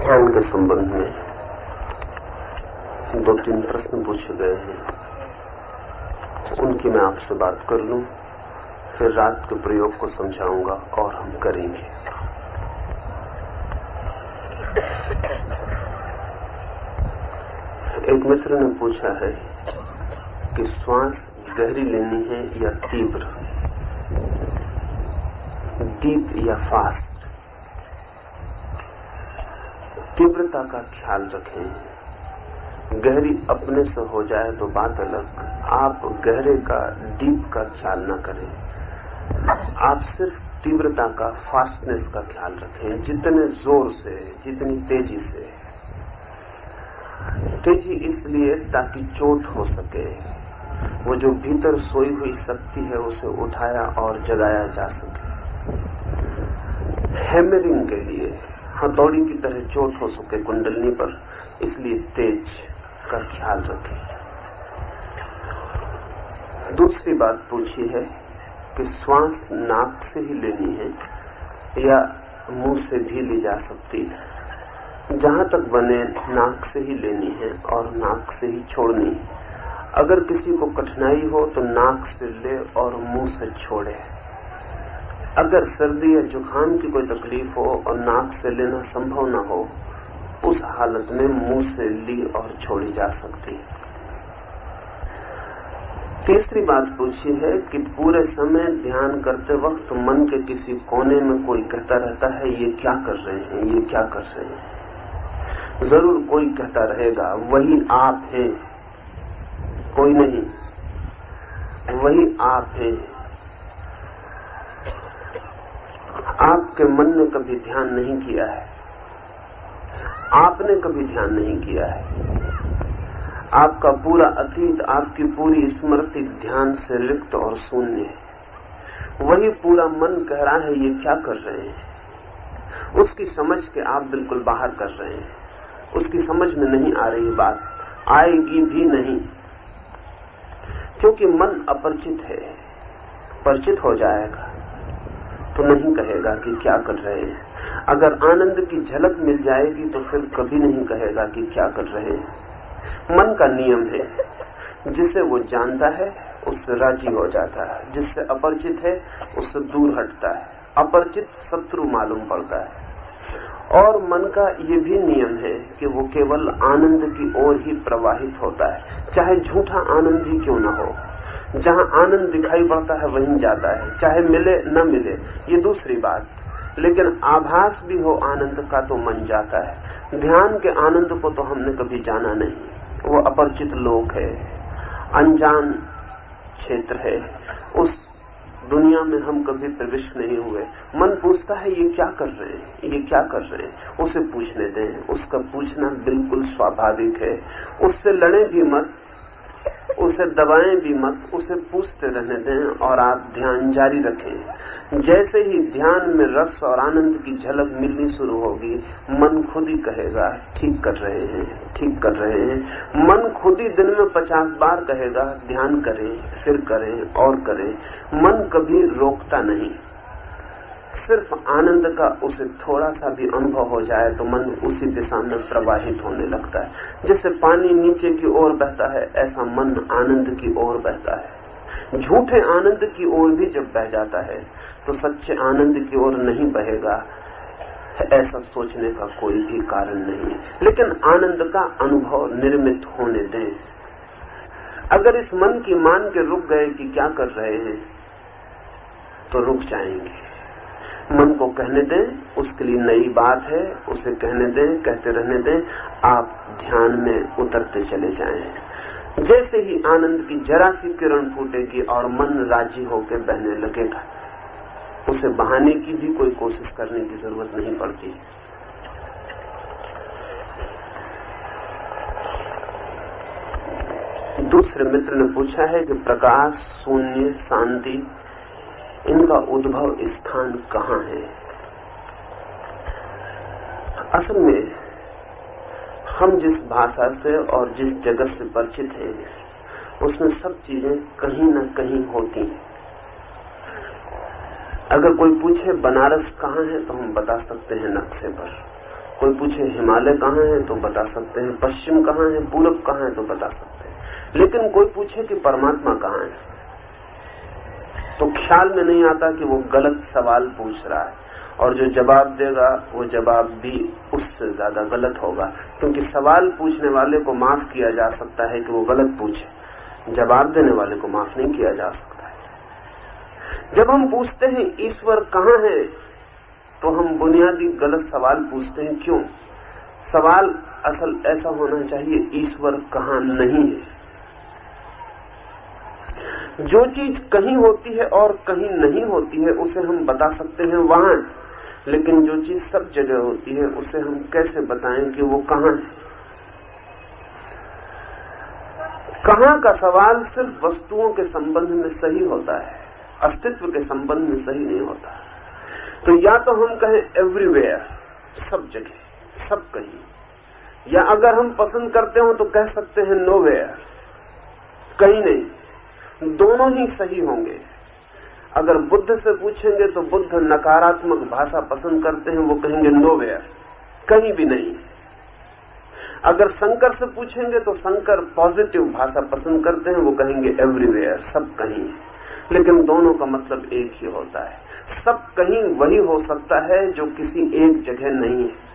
ध्यान के संबंध में 2-3 प्रश्न पूछे गए हैं, उनकी मैं आपसे बात कर लूं, फिर रात के प्रयोग को समझाऊंगा और हम करेंगे। एक मित्र ने पूछा है कि श्वास गहरी लेनी है या तीव्र, डीप या फास्ट। तीव्रता का ख्याल रखें, गहरी अपने से हो जाए तो बात अलग। आप गहरे का, डीप का ख्याल न करें, आप सिर्फ तीव्रता का, फास्टनेस का ख्याल रखें। जितने जोर से, जितनी तेजी से। तेजी इसलिए ताकि चोट हो सके, वो जो भीतर सोई हुई शक्ति है उसे उठाया और जगाया जा सके। हैमरिंग के लिए हथौड़ी की तरह चोट हो सके कुंडलनी पर, इसलिए तेज का ख्याल रखें। दूसरी बात पूछी है कि श्वास नाक से ही लेनी है या मुंह से भी ली जा सकती है। जहां तक बने नाक से ही लेनी है और नाक से ही छोड़नी है। अगर किसी को कठिनाई हो तो नाक से ले और मुंह से छोड़े। अगर सर्दी या जुकाम की कोई तकलीफ हो और नाक से लेना संभव न हो, उस हालत में मुंह से ली और छोड़ी जा सकती है। तीसरी बात पूछी है कि पूरे समय ध्यान करते वक्त मन के किसी कोने में कोई कहता रहता है, ये क्या कर रहे हैं, ये क्या कर रहे हैं। जरूर कोई कहता रहेगा, वही आप हैं, कोई नहीं, वही आप हैं। आपके मन ने कभी ध्यान नहीं किया है, आपने कभी ध्यान नहीं किया है। आपका पूरा अतीत, आपकी पूरी स्मृति ध्यान से रिक्त और शून्य है। वही पूरा मन कह रहा है, ये क्या कर रहे हैं। उसकी समझ के आप बिल्कुल बाहर कर रहे हैं। उसकी समझ में नहीं आ रही बात, आएगी भी नहीं, क्योंकि मन अपरिचित है। परिचित हो जाएगा तो नहीं कहेगा कि क्या कर रहे हैं। अगर आनंद की झलक मिल जाएगी तो फिर कभी नहीं कहेगा कि क्या कर रहे हैं। मन का नियम है, जिसे वो जानता है उससे राजी हो जाता है, जिससे अपरिचित है उससे दूर हटता है। अपरिचित शत्रु मालूम पड़ता है। और मन का ये भी नियम है कि वो केवल आनंद की ओर ही प्रवाहित होता है, चाहे झूठा आनंद ही क्यों न हो। जहां आनंद दिखाई पड़ता है वहीं जाता है, चाहे मिले न मिले, ये दूसरी बात। लेकिन आभास भी हो आनंद का तो मन जाता है। ध्यान के आनंद को तो हमने कभी जाना नहीं, वो अपरिचित लोक है, अनजान क्षेत्र है। उस दुनिया में हम कभी प्रविष्ट नहीं हुए। मन पूछता है, ये क्या कर रहे हैं, ये क्या कर रहे हैं। उसे पूछने दें, उसका पूछना बिल्कुल स्वाभाविक है। उससे लड़े भी मत, उसे दबाएं भी मत, उसे पूछते रहने दें और आप ध्यान जारी रखें। जैसे ही ध्यान में रस और आनंद की झलक मिलनी शुरू होगी, मन खुद ही कहेगा, ठीक कर रहे हैं, ठीक कर रहे हैं। मन खुद ही दिन में 50 बार कहेगा, ध्यान करें, फिर करें और करें। मन कभी रोकता नहीं। सिर्फ आनंद का उसे थोड़ा सा भी अनुभव हो जाए तो मन उसी दिशा में प्रवाहित होने लगता है। जैसे पानी नीचे की ओर बहता है, ऐसा मन आनंद की ओर बहता है। झूठे आनंद की ओर भी जब बह जाता है तो सच्चे आनंद की ओर नहीं बहेगा, ऐसा सोचने का कोई भी कारण नहीं है। लेकिन आनंद का अनुभव निर्मित होने दें। अगर इस मन की मान के रुक गए कि क्या कर रहे हैं, तो रुक जाएंगे। मन को कहने दें, उसके लिए नई बात है, उसे कहने दें, कहते रहने दें। आप ध्यान में उतरते चले जाएं। जैसे ही आनंद की जरा सी किरण फूटेगी और मन राजी होकर बहने लगेगा, उसे बहाने की भी कोई कोशिश करने की जरूरत नहीं पड़ती। दूसरे मित्र ने पूछा है कि प्रकाश, शून्य, शांति, इनका उद्भव स्थान कहाँ है। असल में हम जिस भाषा से और जिस जगत से परिचित हैं, उसमें सब चीजें कहीं न कहीं होती हैं। अगर कोई पूछे बनारस कहाँ है तो हम बता सकते हैं नक्शे पर। कोई पूछे हिमालय कहाँ है तो बता सकते हैं, पश्चिम कहाँ है, पूरब कहाँ है तो बता सकते हैं। लेकिन कोई पूछे कि परमात्मा कहाँ है तो ख्याल में नहीं आता कि वो गलत सवाल पूछ रहा है, और जो जवाब देगा वो जवाब भी उससे ज्यादा गलत होगा, क्योंकि सवाल पूछने वाले को माफ किया जा सकता है कि वो गलत पूछे, जवाब देने वाले को माफ नहीं किया जा सकता है। जब हम पूछते हैं ईश्वर कहाँ है तो हम बुनियादी गलत सवाल पूछते हैं। क्यों? सवाल असल ऐसा होना चाहिए, ईश्वर कहाँ नहीं है। जो चीज कहीं होती है और कहीं नहीं होती है उसे हम बता सकते हैं वहां, लेकिन जो चीज सब जगह होती है उसे हम कैसे बताएं कि वो कहाँ है। कहाँ का सवाल सिर्फ वस्तुओं के संबंध में सही होता है, अस्तित्व के संबंध में सही नहीं होता। तो या तो हम कहें एवरीवेयर, सब जगह, सब कहीं, या अगर हम पसंद करते हो तो कह सकते हैं नोवेयर, कहीं नहीं। दोनों ही सही होंगे। अगर बुद्ध से पूछेंगे तो बुद्ध नकारात्मक भाषा पसंद करते हैं, वो कहेंगे नोवेयर, कहीं भी नहीं। अगर शंकर से पूछेंगे तो शंकर पॉजिटिव भाषा पसंद करते हैं, वो कहेंगे एवरीवेयर, सब कहीं है। लेकिन दोनों का मतलब एक ही होता है। सब कहीं वही हो सकता है जो किसी एक जगह नहीं है।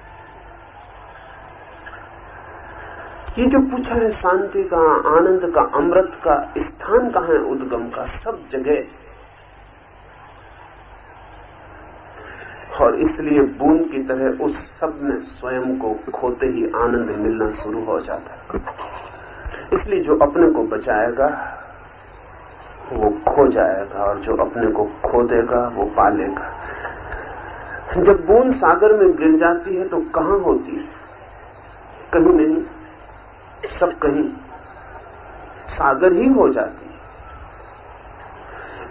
ये जो पूछा है शांति का, आनंद का, अमृत का स्थान कहाँ है, उद्गम का, सब जगह। और इसलिए बूंद की तरह उस सब में स्वयं को खोते ही आनंद मिलना शुरू हो जाता है। इसलिए जो अपने को बचाएगा वो खो जाएगा, और जो अपने को खो देगा वो पालेगा। जब बूंद सागर में गिर जाती है तो कहाँ होती है? कहीं नहीं, सब कहीं, सागर ही हो जाती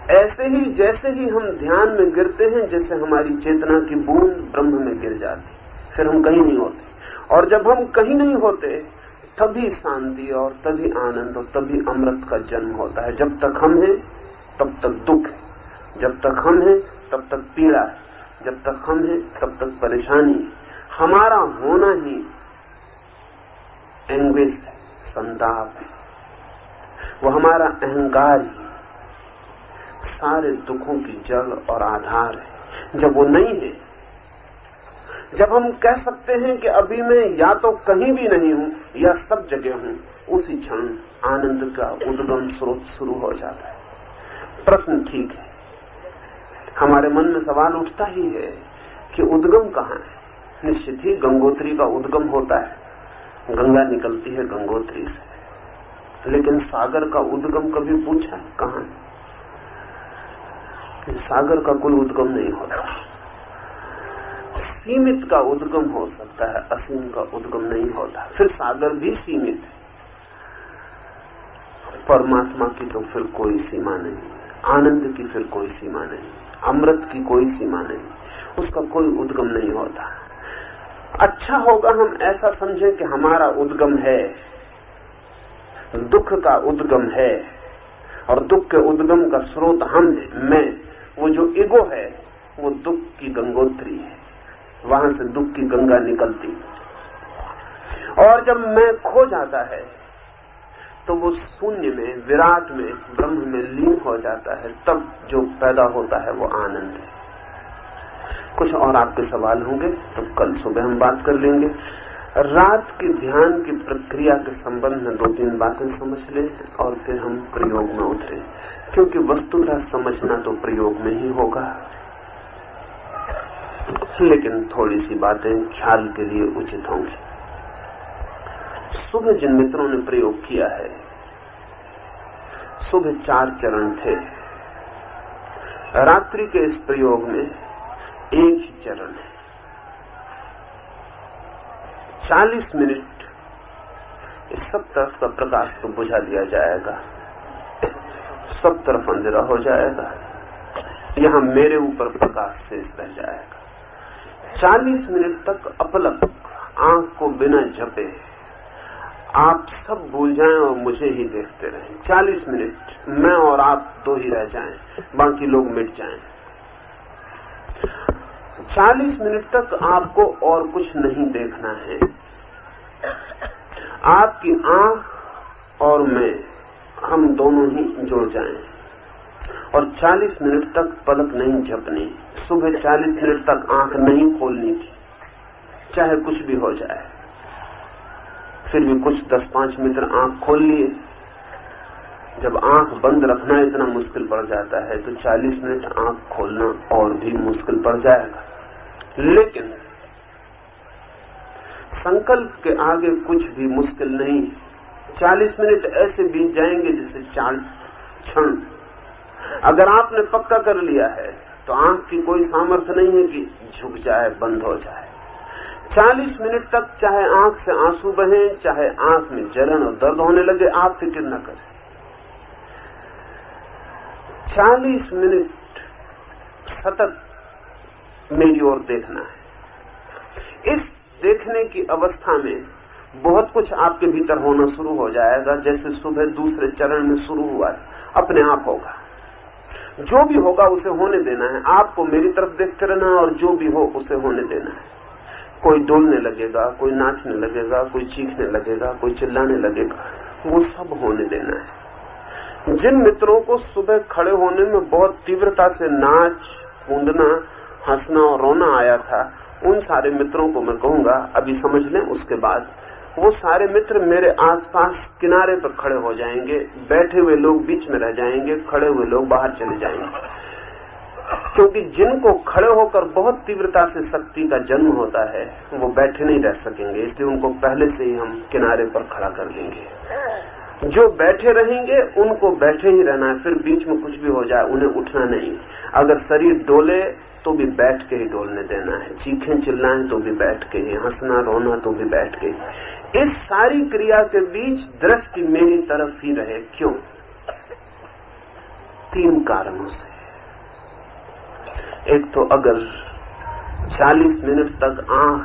है। ऐसे ही जैसे ही हम ध्यान में गिरते हैं, जैसे हमारी चेतना की बूंद ब्रह्म में गिर जाती, फिर हम कहीं नहीं होते। और जब हम कहीं नहीं होते तभी शांति और तभी आनंद और तभी अमृत का जन्म होता है। जब तक हम हैं तब तक दुख है, जब तक हम हैं तब तक पीड़ा है, जब तक हम हैं तब तक परेशानी है। हमारा होना ही एंग्विश है, संताप है, वो हमारा अहंकार ही सारे दुखों की जड़ और आधार है। जब वो नहीं है, जब हम कह सकते हैं कि अभी मैं या तो कहीं भी नहीं हूं या सब जगह हूं, उसी क्षण आनंद का उद्गम स्रोत शुरू हो जाता है। प्रश्न ठीक है, हमारे मन में सवाल उठता ही है कि उद्गम कहाँ है। निश्चित ही गंगोत्री का उद्गम होता है, गंगा निकलती है गंगोत्री से, लेकिन सागर का उद्गम कभी पूछा है कहाँ है? सागर का कोई उद्गम नहीं होता। सीमित का उद्गम हो सकता है, असीम का उद्गम नहीं होता। फिर सागर भी सीमित है। परमात्मा की तो फिर कोई सीमा नहीं, आनंद की फिर कोई सीमा नहीं, अमृत की कोई सीमा नहीं, उसका कोई उद्गम नहीं होता। अच्छा होगा हम ऐसा समझें कि हमारा उद्गम है, दुख का उद्गम है, और दुख के उद्गम का स्रोत हम है, मैं। वो जो ईगो है वो दुख की गंगोत्री है, वहां से दुख की गंगा निकलती। और जब मैं खो जाता है तो वो शून्य में, विराट में, ब्रह्म में लीन हो जाता है। तब जो पैदा होता है वो आनंद है। कुछ और आपके सवाल होंगे तो कल सुबह हम बात कर लेंगे। रात के ध्यान की प्रक्रिया के संबंध में 2-3 बातें समझ लें और फिर हम प्रयोग में उतरे, क्योंकि वस्तुतः समझना तो प्रयोग में ही होगा, लेकिन थोड़ी सी बातें ख्याल के लिए उचित होंगी। सुबह जिन मित्रों ने प्रयोग किया है, सुबह 4 चरण थे। रात्रि के इस प्रयोग में एक ही चरण है। 40 मिनट इस सब तरफ का प्रकाश तो बुझा दिया जाएगा, सब तरफ अंधेरा हो जाएगा, यहां मेरे ऊपर प्रकाश शेष रह जाएगा। 40 मिनट तक अपलक आंख को बिना झपे आप सब भूल जाएं और मुझे ही देखते रहें। 40 मिनट मैं और आप 2 ही रह जाएं, बाकी लोग मिट जाएं। 40 मिनट तक आपको और कुछ नहीं देखना है। आपकी आंख और मैं, हम दोनों ही जुड़ जाएं और 40 मिनट तक पलक नहीं झपनी। सुबह 40 मिनट तक आंख नहीं खोलनी थी, चाहे कुछ भी हो जाए। फिर भी कुछ 10-5 मिनट आंख खोल लिए। जब आंख बंद रखना इतना मुश्किल पड़ जाता है तो 40 मिनट आंख खोलना और भी मुश्किल पड़ जाएगा। लेकिन संकल्प के आगे कुछ भी मुश्किल नहीं। 40 मिनट ऐसे बीत जाएंगे जैसे 4 क्षण। अगर आपने पक्का कर लिया है तो आंख की कोई सामर्थ्य नहीं है कि झुक जाए, बंद हो जाए। 40 मिनट तक चाहे आंख से आंसू बहे, चाहे आंख में जलन और दर्द होने लगे, आप फिक्र न करें। 40 मिनट सतत मेरी ओर देखना है। इस देखने की अवस्था में बहुत कुछ आपके भीतर होना शुरू हो जाएगा, जैसे सुबह दूसरे चरण में शुरू हुआ है। अपने आप होगा। जो भी होगा उसे होने देना है। आपको मेरी तरफ देखते रहना है और जो भी हो उसे होने देना है। कोई डोलने लगेगा, कोई नाचने लगेगा, कोई चीखने लगेगा, कोई चिल्लाने लगेगा, वो सब होने देना है। जिन मित्रों को सुबह खड़े होने में बहुत तीव्रता से नाच, कूदना, हंसना और रोना आया था, उन सारे मित्रों को मैं कहूंगा अभी समझ लें। उसके बाद वो सारे मित्र मेरे आसपास किनारे पर खड़े हो जाएंगे। बैठे हुए लोग बीच में रह जाएंगे, खड़े हुए लोग बाहर चले जाएंगे। क्योंकि जिनको खड़े होकर बहुत तीव्रता से शक्ति का जन्म होता है वो बैठे नहीं रह सकेंगे, इसलिए उनको पहले से ही हम किनारे पर खड़ा कर लेंगे। जो बैठे रहेंगे उनको बैठे ही रहना है, फिर बीच में कुछ भी हो जाए उन्हें उठना नहीं। अगर शरीर डोले तो भी बैठ के ही डोलने देना है, चीखें चिल्लाएं तो भी बैठ के ही, हंसना रोना तो भी बैठ के ही। इस सारी क्रिया के बीच दृष्टि मेरी तरफ ही रहे। क्यों? 3 कारणों से। एक तो अगर 40 मिनट तक आंख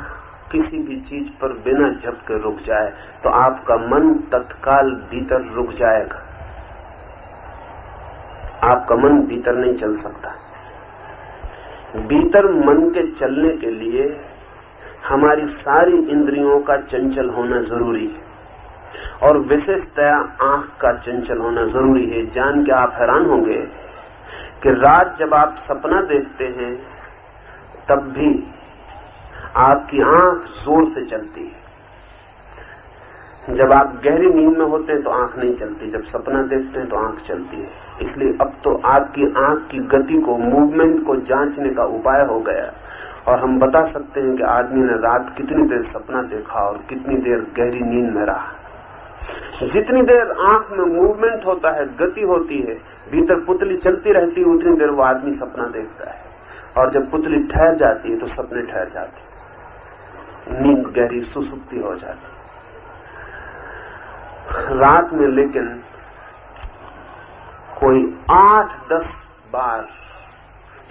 किसी भी चीज पर बिना झपके रुक जाए तो आपका मन तत्काल भीतर रुक जाएगा। आपका मन भीतर नहीं चल सकता। भीतर मन के चलने के लिए हमारी सारी इंद्रियों का चंचल होना जरूरी है और विशेषतया आंख का चंचल होना जरूरी है। जान के आप हैरान होंगे कि रात जब आप सपना देखते हैं तब भी आपकी आंख जोर से चलती है। जब आप गहरी नींद में होते हैं तो आंख नहीं चलती, जब सपना देखते हैं तो आंख चलती है। इसलिए अब तो आपकी आंख की गति को, मूवमेंट को जांचने का उपाय हो गया और हम बता सकते हैं कि आदमी ने रात कितनी देर सपना देखा और कितनी देर गहरी नींद में रहा। जितनी देर आंख में मूवमेंट होता है, गति होती है, भीतर पुतली चलती रहती है, उतनी देर वो आदमी सपना देखता है। और जब पुतली ठहर जाती है तो सपने ठहर जाते, नींद गहरी सुसुप्ति हो जाती। रात में लेकिन कोई 8-10 बार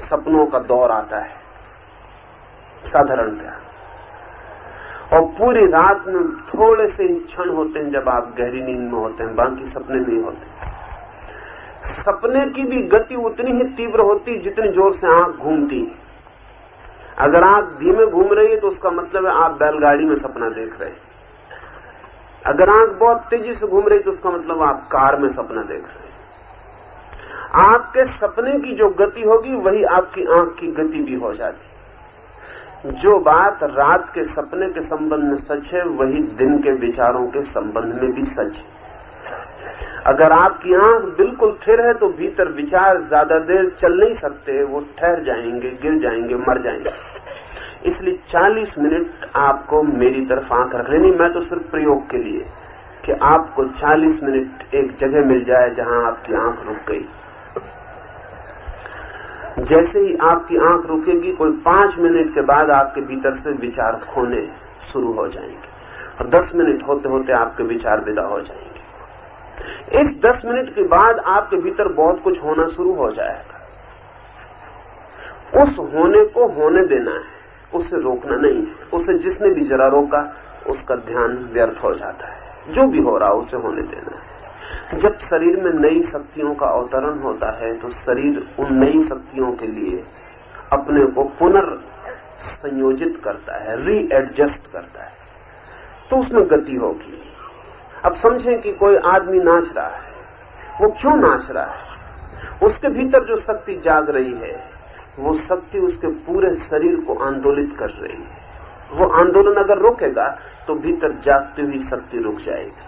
सपनों का दौर आता है साधारणतः, और पूरी रात में थोड़े से ही क्षण होते हैं जब आप गहरी नींद में होते हैं, बाकी सपने नहीं होते। सपने की भी गति उतनी ही तीव्र होती जितनी जोर से आंख घूमती है। अगर आंख धीमे घूम रही है तो उसका मतलब है आप बैलगाड़ी में सपना देख रहे हैं। अगर आंख बहुत तेजी से घूम रही है तो उसका मतलब आप कार में सपना देख रहे हैं। आपके सपने की जो गति होगी वही आपकी आंख की गति भी हो जाती। जो बात रात के सपने के संबंध में सच है वही दिन के विचारों के संबंध में भी सच है। अगर आपकी आंख बिल्कुल स्थिर है तो भीतर विचार ज्यादा देर चल नहीं सकते, वो ठहर जाएंगे, गिर जाएंगे, मर जाएंगे। इसलिए 40 मिनट आपको मेरी तरफ आंख रख लेनी। मैं तो सिर्फ प्रयोग के लिए कि आपको 40 मिनट एक जगह मिल जाए जहां आपकी आंख रुक गई। जैसे ही आपकी आंख रुकेगी, कोई 5 मिनट के बाद आपके भीतर से विचार खोने शुरू हो जाएंगे और 10 मिनट होते होते आपके विचार विदा हो जाएंगे। इस 10 मिनट के बाद आपके भीतर बहुत कुछ होना शुरू हो जाएगा। उस होने को होने देना है, उसे रोकना नहीं है। उसे जिसने भी जरा रोका उसका ध्यान व्यर्थ हो जाता है। जो भी हो रहा उसे होने देना है। जब शरीर में नई शक्तियों का अवतरण होता है तो शरीर उन नई शक्तियों के लिए अपने को संयोजित करता है, रीएडजस्ट करता है, तो उसमें गति होगी। अब समझें कि कोई आदमी नाच रहा है, वो क्यों नाच रहा है? उसके भीतर जो शक्ति जाग रही है, वो शक्ति उसके पूरे शरीर को आंदोलित कर रही है। वो आंदोलन अगर रोकेगा तो भीतर जागती हुई शक्ति रुक जाएगी।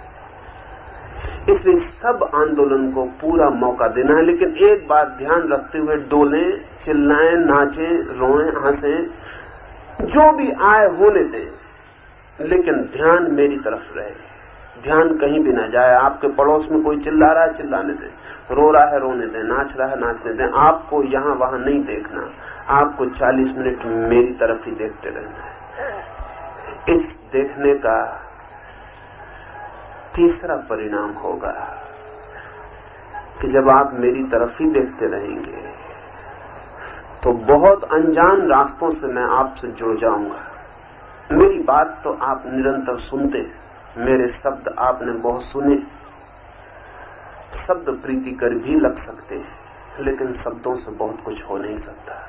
इसलिए सब आंदोलन को पूरा मौका देना है, लेकिन एक बात ध्यान रखते हुए, डोलें, चिल्लाएं, नाचें, रोएं, हंसें, जो भी आए होने दें, लेकिन ध्यान मेरी तरफ रहे। ध्यान कहीं भी ना जाए। आपके पड़ोस में कोई चिल्ला रहा है, चिल्लाने दें, रो रहा है, रोने दें, नाच रहा है, नाचने दें। आपको यहां वहां नहीं देखना, आपको 40 मिनट मेरी तरफ ही देखते रहना है। इस देखने का तीसरा परिणाम होगा कि जब आप मेरी तरफ ही देखते रहेंगे तो बहुत अनजान रास्तों से मैं आपसे जुड़ जाऊंगा। मेरी बात तो आप निरंतर सुनते, मेरे शब्द आपने बहुत सुने। शब्द प्रीतिकर भी लग सकते हैं, लेकिन शब्दों से बहुत कुछ हो नहीं सकता।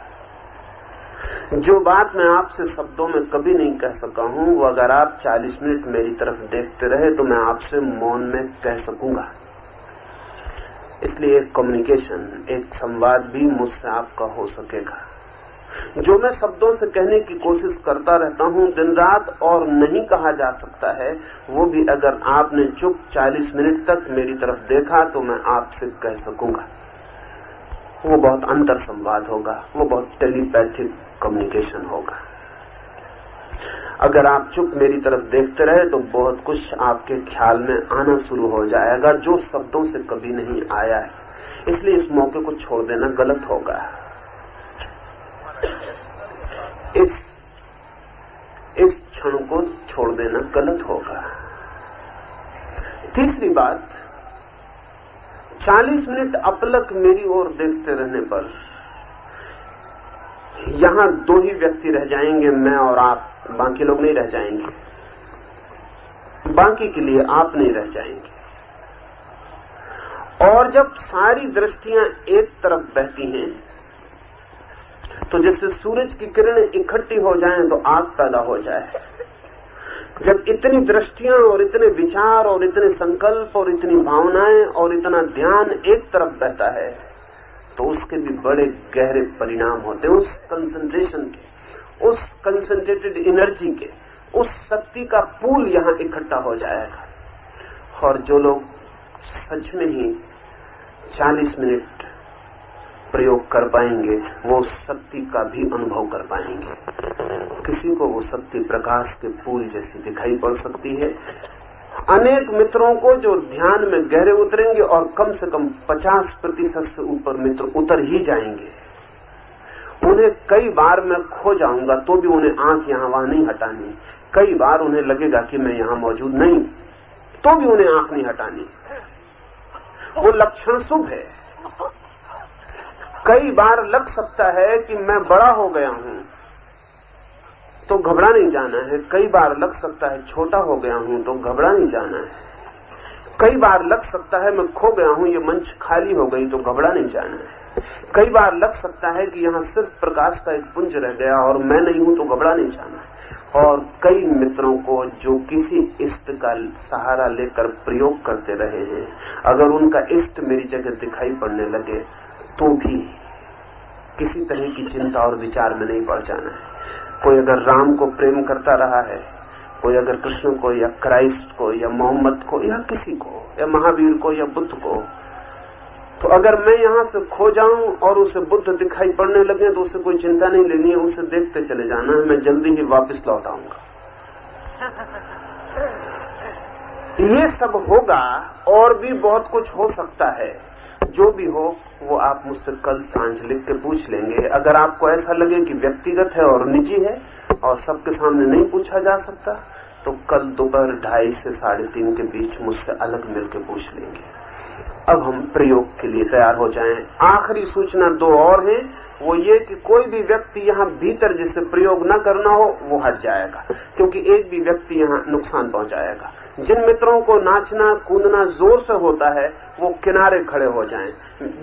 जो बात मैं आपसे शब्दों में कभी नहीं कह सका हूं, वो अगर आप 40 मिनट मेरी तरफ देखते रहे तो मैं आपसे मौन में कह सकूंगा। इसलिए एक कम्युनिकेशन, एक संवाद भी मुझसे आपका हो सकेगा। जो मैं शब्दों से कहने की कोशिश करता रहता हूं दिन रात और नहीं कहा जा सकता है, वो भी अगर आपने चुप 40 मिनट तक मेरी तरफ देखा तो मैं आपसे कह सकूंगा। वो बहुत अंतर संवाद होगा, वो बहुत टेलीपैथिक कम्युनिकेशन होगा। अगर आप चुप मेरी तरफ देखते रहे तो बहुत कुछ आपके ख्याल में आना शुरू हो जाएगा जो शब्दों से कभी नहीं आया है। इसलिए इस मौके को छोड़ देना गलत होगा। इस क्षण को छोड़ देना गलत होगा। तीसरी बात, 40 मिनट अपलक मेरी ओर देखते रहने पर यहां 2 ही व्यक्ति रह जाएंगे, मैं और आप। बाकी लोग नहीं रह जाएंगे, बाकी के लिए आप नहीं रह जाएंगे। और जब सारी दृष्टियां एक तरफ बहती हैं तो जैसे सूरज की किरणें इकट्ठी हो जाएं तो आग पैदा हो जाए। जब इतनी दृष्टियां और इतने विचार और इतने संकल्प और इतनी भावनाएं और इतना ध्यान एक तरफ बहता है तो उसके भी बड़े गहरे परिणाम होते हैं। उस कंसंट्रेशन के, उस कंसंट्रेटेड एनर्जी के, उस शक्ति का पूल यहां इकट्ठा हो जाएगा। और जो लोग सच में ही 40 मिनट प्रयोग कर पाएंगे वो उस शक्ति का भी अनुभव कर पाएंगे। किसी को वो शक्ति प्रकाश के पूल जैसी दिखाई पड़ सकती है। अनेक मित्रों को जो ध्यान में गहरे उतरेंगे और कम से कम 50% से ऊपर मित्र उतर ही जाएंगे, उन्हें कई बार मैं खो जाऊंगा तो भी उन्हें आंख यहां वहां नहीं हटानी। कई बार उन्हें लगेगा कि मैं यहां मौजूद नहीं, तो भी उन्हें आंख नहीं हटानी। वो लक्षण शुभ है। कई बार लग सकता है कि मैं बड़ा हो गया हूं, तो घबरा नहीं जाना है। कई बार लग सकता है छोटा हो गया हूं, तो घबरा नहीं जाना है। कई बार लग सकता है मैं खो गया हूं, ये मंच खाली हो गई, तो घबरा नहीं जाना है। कई बार लग सकता है कि यहाँ सिर्फ प्रकाश का एक पुंज रह गया और मैं नहीं हूं, तो घबरा नहीं जाना है। और कई मित्रों को जो किसी इष्ट का सहारा लेकर प्रयोग करते रहे हैं, अगर उनका इष्ट मेरी जगह दिखाई पड़ने लगे तो भी किसी तरह की चिंता और विचार में नहीं पड़ जाना है। कोई अगर राम को प्रेम करता रहा है, कोई अगर कृष्ण को या क्राइस्ट को या मोहम्मद को या किसी को या महावीर को या बुद्ध को, तो अगर मैं यहां से खो जाऊं और उसे बुद्ध दिखाई पड़ने लगे तो उसे कोई चिंता नहीं लेनी है, उसे देखते चले जाना है। मैं जल्दी ही वापस लौट आऊंगा। ये सब होगा और भी बहुत कुछ हो सकता है। जो भी हो वो आप मुझसे कल सांझ लिख के पूछ लेंगे। अगर आपको ऐसा लगे कि व्यक्तिगत है और निजी है और सबके सामने नहीं पूछा जा सकता, तो कल दोपहर 2:30 से 3:30 के बीच मुझसे अलग मिलकर पूछ लेंगे। अब हम प्रयोग के लिए तैयार हो जाएं। आखिरी सूचना 2 और है, वो ये कि कोई भी व्यक्ति यहाँ भीतर जिसे प्रयोग न करना हो वो हट जाएगा, क्योंकि एक भी व्यक्ति यहाँ नुकसान पहुंचाएगा। जिन मित्रों को नाचना कूदना जोर से होता है वो किनारे खड़े हो जाएं,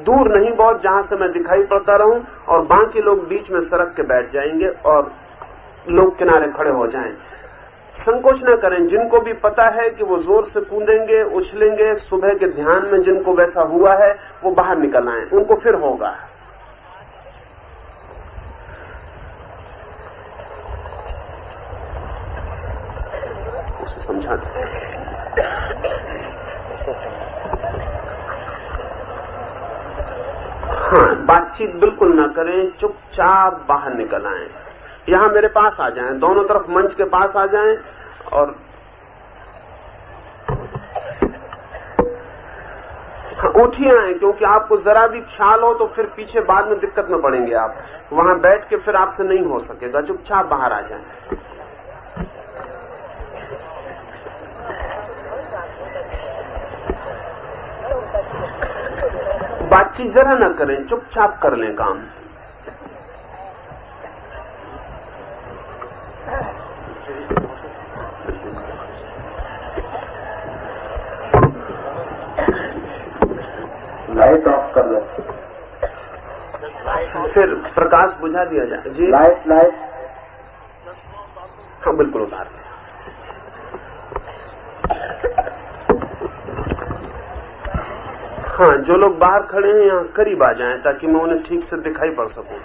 दूर नहीं बहुत, जहां से मैं दिखाई पड़ता रहूं, और बाकी लोग बीच में सड़क के बैठ जाएंगे और लोग किनारे खड़े हो जाएं। संकोच न करें। जिनको भी पता है कि वो जोर से कूदेंगे, उछलेंगे, सुबह के ध्यान में जिनको वैसा हुआ है वो बाहर निकल आए, उनको फिर होगा। उसे समझा दो। हाँ, बातचीत बिल्कुल ना करें, चुपचाप बाहर निकल आए। यहां मेरे पास आ जाएं, दोनों तरफ मंच के पास आ जाएं और उठ ही आए, क्योंकि आपको जरा भी ख्याल हो तो फिर पीछे बाद में दिक्कत में पड़ेंगे। आप वहां बैठ के फिर आपसे नहीं हो सकेगा। चुपचाप बाहर आ जाएं। बातचीत जरा न करें, चुपचाप कर लें काम। लाइट ऑफ कर दो, फिर प्रकाश बुझा दिया जाए। जी लाइट हाँ बिल्कुल उतार दें। हाँ, जो लोग बाहर खड़े हैं यहाँ करीब आ जाएं ताकि मैं उन्हें ठीक से दिखाई पड़ सकूं।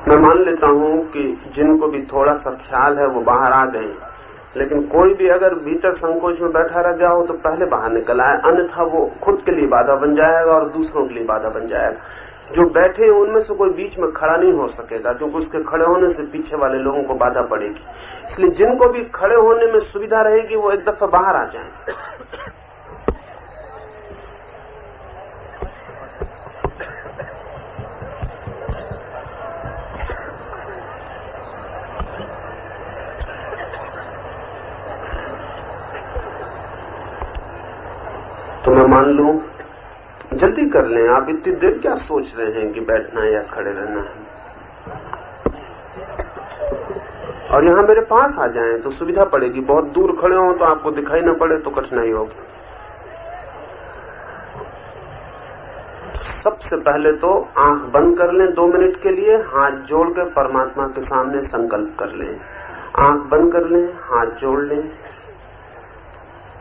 मैं मान लेता हूं कि जिनको भी थोड़ा सा ख्याल है वो बाहर आ गए, लेकिन कोई भी अगर भीतर संकोच में बैठा रह गया हो तो पहले बाहर निकल आए, अन्यथा वो खुद के लिए बाधा बन जाएगा और दूसरों के लिए बाधा बन जाएगा। जो बैठे हैं उनमें से कोई बीच में खड़ा नहीं हो सकेगा, क्योंकि उसके खड़े होने से पीछे वाले लोगों को बाधा पड़ेगी। इसलिए जिनको भी खड़े होने में सुविधा रहेगी वो एक दफा बाहर आ जाएं। तो मैं मान लूं, जल्दी कर लें। आप इतनी देर क्या सोच रहे हैं कि बैठना है या खड़े रहना है? और यहां मेरे पास आ जाएं तो सुविधा पड़ेगी। बहुत दूर खड़े हो तो आपको दिखाई न पड़े तो कठिनाई होगी। सबसे पहले तो आंख बंद कर लें 2 मिनट के लिए, हाथ जोड़ के परमात्मा के सामने संकल्प कर लें। आंख बंद कर लें, हाथ जोड़ लें,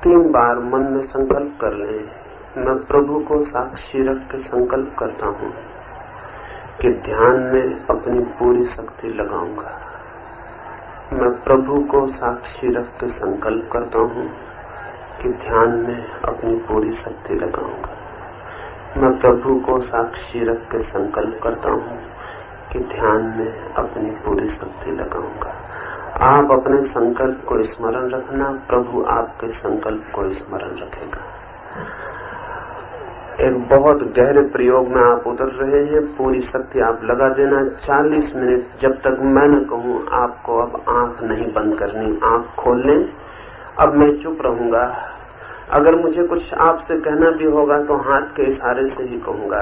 3 बार मन में संकल्प कर लें। मैं प्रभु को साक्षी रख के संकल्प करता हूं कि ध्यान में अपनी पूरी शक्ति लगाऊंगा। मैं प्रभु को साक्षी रख के संकल्प करता हूं कि ध्यान में अपनी पूरी शक्ति लगाऊंगा। मैं प्रभु को साक्षी रख के संकल्प करता हूं कि ध्यान में अपनी पूरी शक्ति लगाऊंगा। आप अपने संकल्प को स्मरण रखना, प्रभु आपके संकल्प को स्मरण रखेगा। एक बहुत गहरे प्रयोग में आप उतर रहे हैं। पूरी शक्ति आप लगा देना 40 मिनट, जब तक मैं न कहूं आपको अब आंख नहीं बंद करनी। आंख खोल लें। अब मैं चुप रहूंगा। अगर मुझे कुछ आपसे कहना भी होगा तो हाथ के इशारे से ही कहूंगा।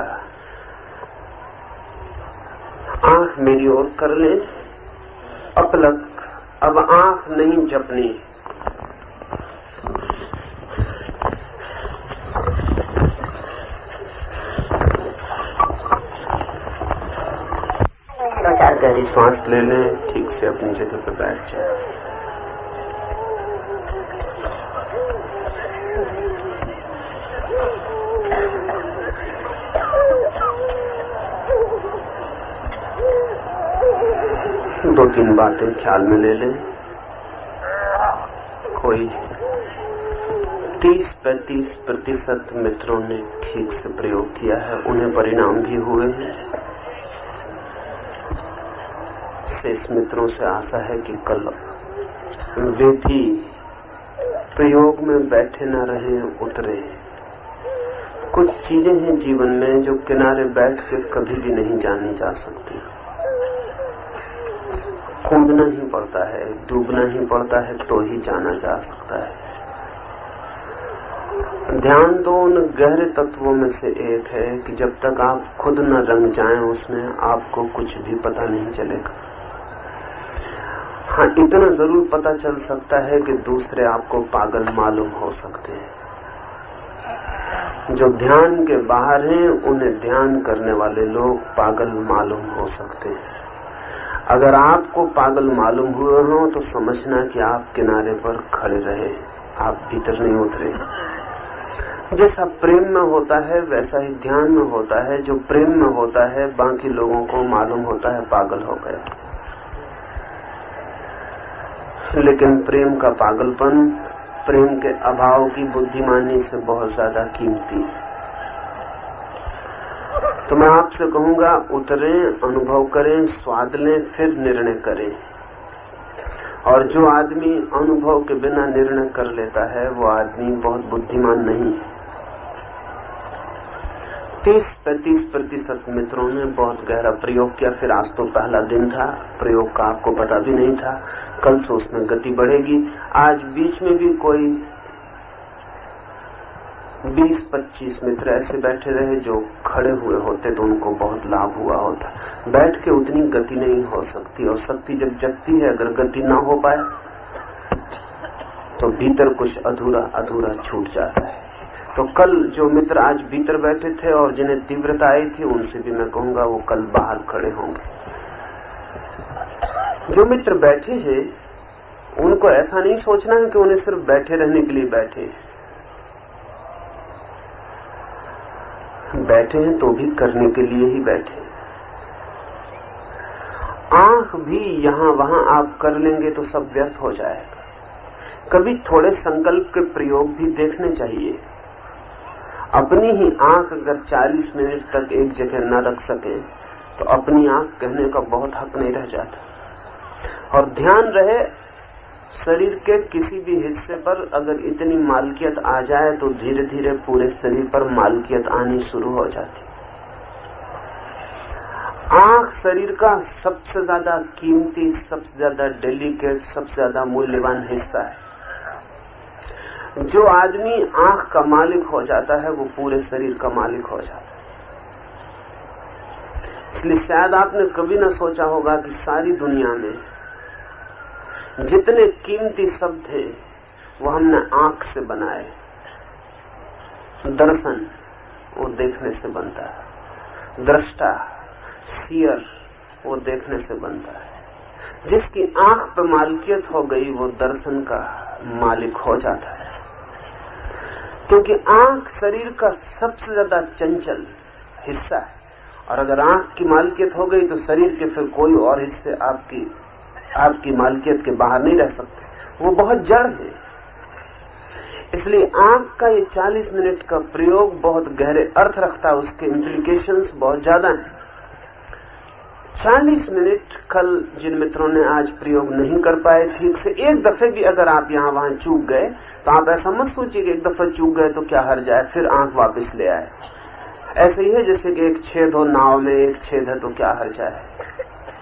आंख मेरी ओर कर लें। अपलक, अब आंख नहीं झपनी। गहरी सांस ले लें, ठीक से अपनी जगह पर बैठ जाए। दो तीन बातें ख्याल में ले लें। कोई 30-35% मित्रों ने ठीक से प्रयोग किया है, उन्हें परिणाम भी हुए हैं। शेष मित्रों से आशा है कि कल वे भी प्रयोग में बैठे न रहे, उतरे। कुछ चीजें हैं जीवन में जो किनारे बैठ के कभी भी नहीं जानी जा सकती। कूदना ही पड़ता है, डूबना ही पड़ता है तो ही जाना जा सकता है। ध्यान तो उन गहरे तत्वों में से एक है कि जब तक आप खुद न रंग जाएं उसमें, आपको कुछ भी पता नहीं चलेगा। हाँ, इतना जरूर पता चल सकता है कि दूसरे आपको पागल मालूम हो सकते हैं। जो ध्यान के बाहर हैं उन्हें ध्यान करने वाले लोग पागल मालूम हो सकते हैं। अगर आपको पागल मालूम हुए हो तो समझना कि आप किनारे पर खड़े रहे, आप भीतर नहीं उतरे। जैसा प्रेम में होता है वैसा ही ध्यान में होता है। जो प्रेम में होता है बाकी लोगों को मालूम होता है पागल हो गया, लेकिन प्रेम का पागलपन प्रेम के अभाव की बुद्धिमानी से बहुत ज्यादा कीमती है। तो मैं आपसे कहूंगा, उतरें, अनुभव करें, स्वाद लें, फिर निर्णय करें। और जो आदमी अनुभव के बिना निर्णय कर लेता है वो आदमी बहुत बुद्धिमान नहीं है। 30-35% मित्रों ने बहुत गहरा प्रयोग किया। फिर आज तो पहला दिन था, प्रयोग का आपको पता भी नहीं था, कल से उसमें गति बढ़ेगी। आज बीच में भी कोई 20-25 मित्र ऐसे बैठे रहे जो खड़े हुए होते तो उनको बहुत लाभ हुआ होता। बैठ के उतनी गति नहीं हो सकती, और शक्ति जब जगती है अगर गति ना हो पाए तो भीतर कुछ अधूरा अधूरा छूट जाता है। तो कल जो मित्र आज भीतर बैठे थे और जिन्हें तीव्रता आई थी उनसे भी मैं कहूंगा वो कल बाहर खड़े होंगे। जो मित्र बैठे हैं उनको ऐसा नहीं सोचना है कि उन्हें सिर्फ बैठे रहने के लिए बैठे हैं तो भी करने के लिए ही बैठे। आंख भी यहां वहां आप कर लेंगे तो सब व्यर्थ हो जाएगा। कभी थोड़े संकल्प के प्रयोग भी देखने चाहिए। अपनी ही आंख अगर 40 मिनट तक एक जगह न रख सके तो अपनी आंख कहने का बहुत हक नहीं रह जाता। और ध्यान रहे, शरीर के किसी भी हिस्से पर अगर इतनी मालकियत आ जाए तो धीरे धीरे पूरे शरीर पर मालकियत आनी शुरू हो जाती। आंख शरीर का सबसे ज्यादा कीमती, सबसे ज्यादा डेलिकेट, सबसे ज्यादा मूल्यवान हिस्सा है। जो आदमी आंख का मालिक हो जाता है वो पूरे शरीर का मालिक हो जाता है। इसलिए शायद आपने कभी ना सोचा होगा कि सारी दुनिया में जितने कीमती शब्द हैं वो हमने आंख से बनाए। दर्शन वो देखने से बनता है, दृष्टा, सीयर वो देखने से बनता है। जिसकी आंख पे मालिकियत हो गई वो दर्शन का मालिक हो जाता है, क्योंकि आंख शरीर का सबसे ज्यादा चंचल हिस्सा है। और अगर आंख की मालिकियत हो गई तो शरीर के फिर कोई और हिस्से आपकी मालिकियत के बाहर नहीं रह सकते, वो बहुत जड़ है। इसलिए आंख का ये 40 मिनट का प्रयोग बहुत गहरे अर्थ रखता है, उसके इम्प्लीकेशंस बहुत ज्यादा हैं। 40 मिनट कल जिन मित्रों ने आज प्रयोग नहीं कर पाए ठीक से, एक दफे भी अगर आप यहाँ वहां चूक गए तो आप ऐसा मत सोचिए कि एक दफा चूक गए तो क्या हर जाए, फिर आंख वापस ले आए। ऐसे ही है जैसे कि एक छेद हो नाव में, एक छेद है तो क्या हर जाए,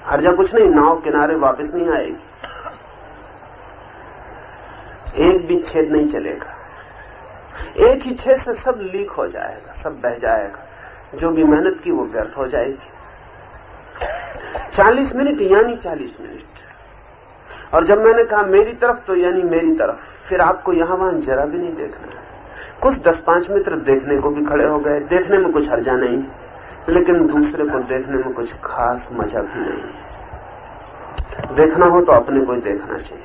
हर जा कुछ नहीं, नाव किनारे वापस नहीं आएगी, एक भी छेद नहीं चलेगा। एक ही छेद से सब लीक हो जाएगा, सब बह जाएगा, जो भी मेहनत की वो व्यर्थ हो जाएगी। 40 मिनट यानी 40 मिनट। और जब मैंने कहा मेरी तरफ तो यानी मेरी तरफ, फिर आपको यहां वहां जरा भी नहीं देखना है। कुछ 10-5 मित्र देखने को भी खड़े हो गए, देखने में कुछ हर्जा नहीं, लेकिन दूसरे को देखने में कुछ खास मजा भी नहीं। देखना हो तो अपने को ही देखना चाहिए।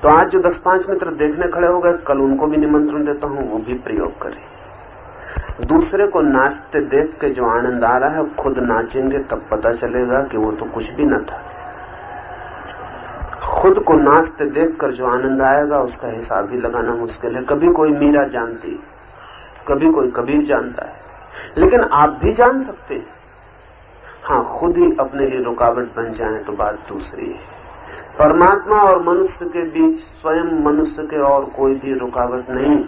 तो आज जो 10-5 मित्र देखने खड़े हो गए, कल उनको भी निमंत्रण देता हूं वो भी प्रयोग करें। दूसरे को नाचते देख के जो आनंद आ रहा है, खुद नाचेंगे तब पता चलेगा कि वो तो कुछ भी न था। खुद को नाचते देखकर जो आनंद आएगा उसका हिसाब ही लगाना मुश्किल है। कभी कोई मीरा जानती, कभी कोई कबीर जानता है, लेकिन आप भी जान सकते हैं। हाँ, खुद ही अपने लिए रुकावट बन जाए तो बात दूसरी है। परमात्मा और मनुष्य के बीच स्वयं मनुष्य के और कोई भी रुकावट नहीं।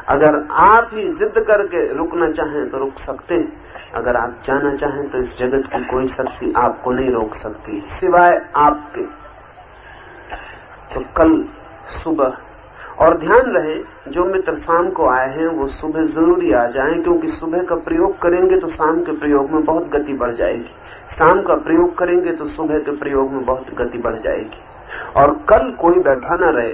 अगर आप ही जिद करके रुकना चाहें तो रुक सकते हैं, अगर आप जाना चाहें तो इस जगत की कोई शक्ति आपको नहीं रोक सकती सिवाय आपके। तो कल सुबह, और ध्यान रहे जो मित्र शाम को आए हैं वो सुबह जरूरी आ जाएं, क्योंकि सुबह का प्रयोग करेंगे तो शाम के प्रयोग में बहुत गति बढ़ जाएगी, शाम का प्रयोग करेंगे तो सुबह के प्रयोग में बहुत गति बढ़ जाएगी। और कल कोई बैठा ना रहे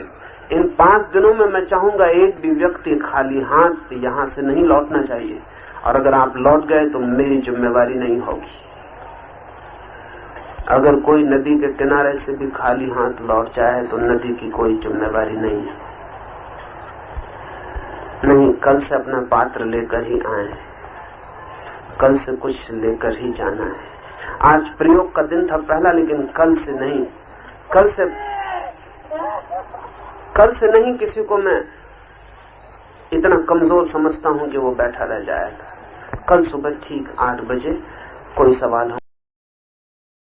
इन 5 दिनों में मैं चाहूंगा एक भी व्यक्ति खाली हाथ यहां से नहीं लौटना चाहिए, और अगर आप लौट गए तो मेरी जिम्मेवारी नहीं होगी। अगर कोई नदी के किनारे से भी खाली हाथ लौट जाए तो नदी की कोई जिम्मेवारी नहीं है। नहीं, कल से अपना पात्र लेकर ही आए, कल से कुछ लेकर ही जाना है। आज प्रयोग का दिन था पहला, लेकिन कल से नहीं, कल से नहीं किसी को मैं इतना कमजोर समझता हूं कि वो बैठा रह जाएगा। कल सुबह ठीक 8 बजे कोई सवाल हो